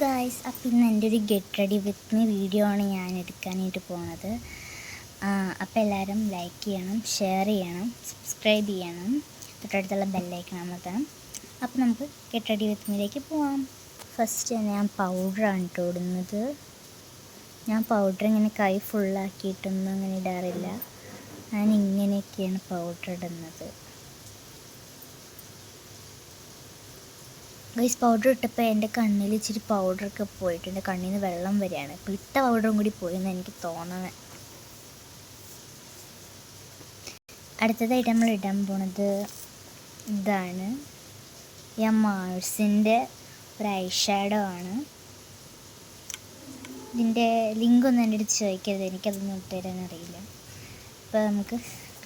Guys, അപ്പോൾ ഇന്ന് എൻ്റെ ഒരു get ready with me video ആണ് ഞാൻ എടുക്കാനായിട്ട് പോണത്. അപ്പോൾ എല്ലാവരും ലൈക്ക് ചെയ്യണം, ഷെയർ ചെയ്യണം, സബ്സ്ക്രൈബ് ചെയ്യണം, തൊട്ടടുത്തുള്ള ബെല്ലൈക്കൺ അമർത്തണം. അപ്പോൾ നമുക്ക് ഗെറ്റ് റെഡി വിത്ത് മീയിലേക്ക് പോവാം. ഫസ്റ്റ് ഞാൻ പൗഡറാണ് ഇടുന്നത്. ഞാൻ പൗഡർ ഇങ്ങനെ കൈ ഫുള്ളാക്കിയിട്ടൊന്നും അങ്ങനെ ഇടാറില്ല. ഞാൻ ഇങ്ങനെയൊക്കെയാണ് പൗഡർ ഇടുന്നത്. ഗൈസ്, പൗഡർ ഇട്ടപ്പോൾ എൻ്റെ കണ്ണിൽ ഇച്ചിരി പൗഡറൊക്കെ പോയിട്ട് എൻ്റെ കണ്ണിൽ നിന്ന് വെള്ളം വരികയാണ്. ഇപ്പോൾ ഇട്ട പൗഡറും കൂടി പോയെന്ന് എനിക്ക് തോന്നുന്നത്. അടുത്തതായിട്ട് നമ്മൾ ഇടാൻ പോണത് ഇതാണ്. മാഴ്സിൻ്റെ ഒരു ഐ ഷാഡോ ആണ്. ഇതിൻ്റെ ലിങ്കൊന്നും എൻ്റെ അടുത്ത് ചോദിക്കരുത്, എനിക്കതൊന്നും ഇട്ട് തരാൻ അറിയില്ല. അപ്പോൾ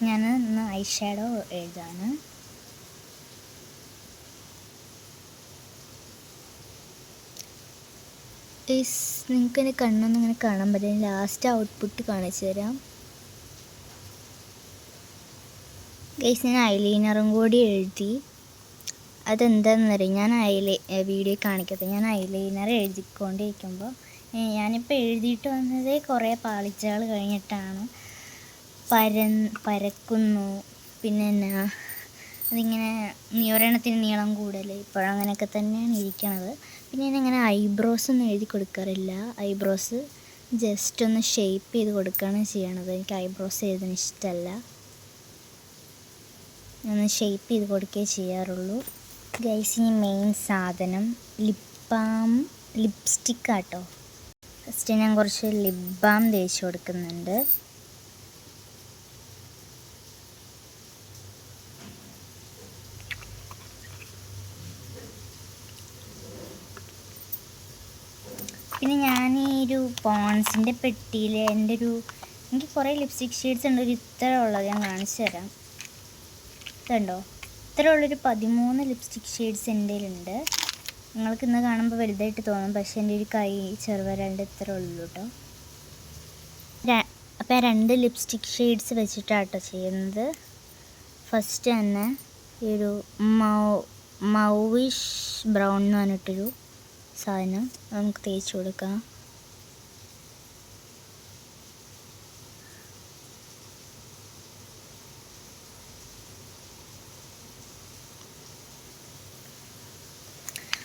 ഞാൻ ഇന്ന് ഐ ഷാഡോ എഴുതാണ്. നിങ്ങൾക്ക് എൻ്റെ കണ്ണൊന്നും ഇങ്ങനെ കാണാൻ പറ്റില്ല. ലാസ്റ്റ് ഔട്ട്പുട്ട് കാണിച്ചു തരാം. ഗൈസ്, ഞാൻ ഐലൈനറും കൂടി എഴുതി. അതെന്താണെന്നറിയാം, ഞാൻ വീഡിയോ കാണിക്കട്ടെ. ഞാൻ ഐലൈനർ എഴുതിക്കൊണ്ടിരിക്കുമ്പോൾ ഞാനിപ്പോൾ എഴുതിയിട്ട് വന്നത് കുറേ പാളിച്ചകൾ കഴിഞ്ഞിട്ടാണ്. പരക്കുന്നു, പിന്നെ എന്നാ അതിങ്ങനെ ഒരെണ്ണത്തിന് നീളം കൂടുതൽ, ഇപ്പോഴങ്ങനെയൊക്കെ തന്നെയാണ് ഇരിക്കണത്. പിന്നെ ഞാനിങ്ങനെ ഐബ്രോസ് ഒന്നും എഴുതി കൊടുക്കാറില്ല. ഐബ്രോസ് ജസ്റ്റ് ഒന്ന് ഷേപ്പ് ചെയ്ത് കൊടുക്കുകയാണ് ചെയ്യണത്. എനിക്ക് ഐബ്രോസ് എഴുതാൻ ഇഷ്ടമല്ല, ഒന്ന് ഷേപ്പ് ചെയ്ത് കൊടുക്കുകയേ ചെയ്യാറുള്ളൂ. ഗൈസ്, ഇനി മെയിൻ സാധനം ലിപ്സ്റ്റിക്കാട്ടോ. ഫസ്റ്റ് ഞാൻ കുറച്ച് ലിപ് ബാം തേച്ച് കൊടുക്കുന്നുണ്ട്. പിന്നെ ഞാൻ ഈ ഒരു പോൺസിൻ്റെ പെട്ടിയിൽ എനിക്ക് കുറേ ലിപ്സ്റ്റിക് ഷെയ്ഡ്സ് ഉണ്ട്. ഒരു ഇത്ര ഉള്ളത് ഞാൻ കാണിച്ചു തരാം. ഇതുണ്ടോ, ഇത്ര ഉള്ളൊരു 13 ലിപ്സ്റ്റിക് ഷെയ്ഡ്സ് എൻ്റെ കയ്യിലുണ്ട്. നിങ്ങൾക്ക് ഇന്ന് കാണുമ്പോൾ വലുതായിട്ട് തോന്നും, പക്ഷേ എൻ്റെ ഒരു കൈ ചെറുവരണ്ട് ഇത്ര ഉള്ളൂ കേട്ടോ. അപ്പോൾ 2 ലിപ്സ്റ്റിക് ഷെയ്ഡ്സ് വെച്ചിട്ടാട്ടോ ചെയ്യുന്നത്. ഫസ്റ്റ് തന്നെ ഈ ഒരു മൗവിഷ് ബ്രൗൺ എന്ന് പറഞ്ഞിട്ടൊരു സാധനം നമുക്ക് തേച്ച് കൊടുക്കാം.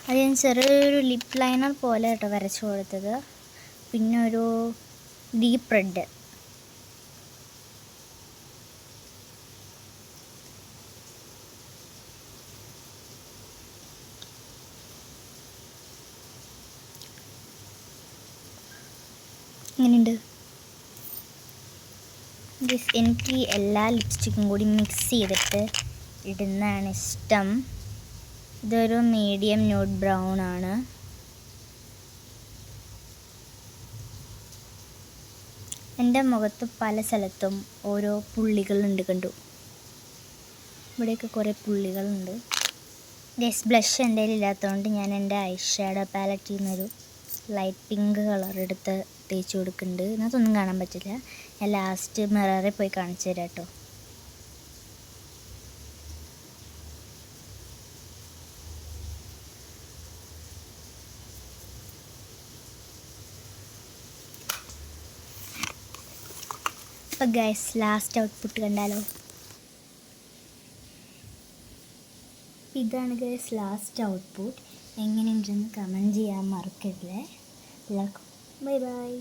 അത് ഞാൻ ചെറിയൊരു ലിപ്പ് ലൈനർ പോലെ കേട്ടോ വരച്ചു കൊടുത്തത്. പിന്നെ ഒരു ഡീപ്പ് റെഡ്, ഇങ്ങനെയുണ്ട്. എനിക്ക് എല്ലാ ലിപ്സ്റ്റിക്കും കൂടി മിക്സ് ചെയ്തിട്ട് ഇടുന്നതാണ് ഇഷ്ടം. ഇതൊരു മീഡിയം ന്യൂഡ് ബ്രൗൺ ആണ്. എൻ്റെ മുഖത്ത് പല സ്ഥലത്തും ഓരോ പുള്ളികളുണ്ട്, കണ്ടു. ഇവിടെയൊക്കെ കുറേ പുള്ളികളുണ്ട്. ബ്ലഷ് എൻ്റെ കയ്യിൽ ഇല്ലാത്തതുകൊണ്ട് ഞാൻ എൻ്റെ ഐ ഷാഡോ പാലറ്റിൽ നിന്നൊരു ലൈറ്റ് പിങ്ക് കളർ എടുത്ത് തേച്ച് കൊടുക്കുന്നുണ്ട്. ഇതിനകത്തൊന്നും കാണാൻ പറ്റില്ല, ഞാൻ ലാസ്റ്റ് മിററിൽ പോയി കാണിച്ചു തരാം കേട്ടോ. അപ്പോൾ ഗൈസ്, ലാസ്റ്റ് ഔട്ട്പുട്ട് കണ്ടാലോ. ഇതാണ് ഗൈസ് ലാസ്റ്റ് ഔട്ട്പുട്ട്. എങ്ങനെയുണ്ടെന്ന് കമൻറ്റ് ചെയ്യാൻ മറക്കരുത്. എല്ലാവർക്കും ബൈ ബൈ.